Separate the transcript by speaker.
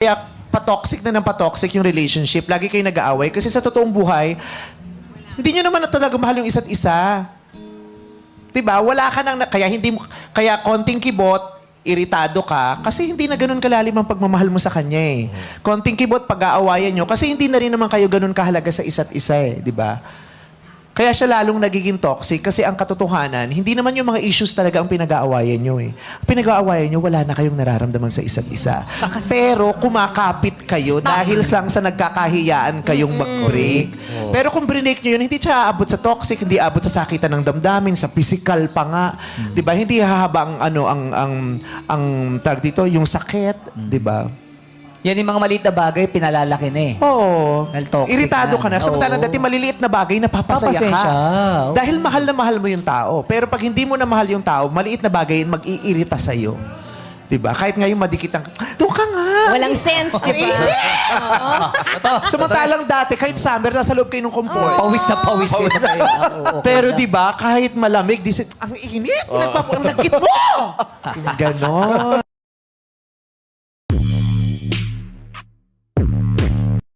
Speaker 1: Kaya patoxic na ng patoxic yung relationship. Lagi kayo nag-aaway. Kasi sa totoong buhay, hindi nyo naman na talaga mahal yung isa't isa. Diba? Wala ka nang... Kaya konting kibot, iritado ka, kasi hindi na ganun kalalim ang pagmamahal mo sa kanya eh. Konting kibot, pag-aawayan nyo, kasi hindi na rin naman kayo ganun kahalaga sa isa't isa eh. Diba? Kaya siya lalong nagiging toxic kasi ang katotohanan, hindi naman yung mga issues talaga ang pinag-aawayan nyo eh. Ang pinag-aawayan nyo, wala na kayong nararamdaman sa isa't isa. Pero kumakapit kayo dahil lang sa nagkakahiyaan kayong mag-break. Pero kung break nyo yun, hindi siya aabot sa toxic, hindi aabot sa sakitan ng damdamin, sa physical pa nga. Diba? Hindi hahaba ang tag dito, yung sakit. Diba?
Speaker 2: Yan yung mga maliit na bagay, pinalalaki na eh.
Speaker 1: Oo.
Speaker 2: Dahil toxic
Speaker 1: Iritado ka na.
Speaker 2: na.
Speaker 1: Samantalang
Speaker 2: Oo.
Speaker 1: dati maliliit na bagay, napapasaya
Speaker 2: Papasaya
Speaker 1: ka.
Speaker 2: siya. Oo.
Speaker 1: Dahil mahal na mahal mo yung tao. Pero pag hindi mo na mahal yung tao, maliit na bagay, mag-iirita sa'yo. Diba? Kahit ngayon madikit ang, doon ka nga.
Speaker 3: Walang sense, di ba?
Speaker 1: Samantalang dati, kahit summer, nasa loob kayo ng comfort.
Speaker 2: Pawis na pawis kayo na kayo. Oo.
Speaker 1: Pero di ba kahit malamig, ang init, ang nagkit mo! Ganon.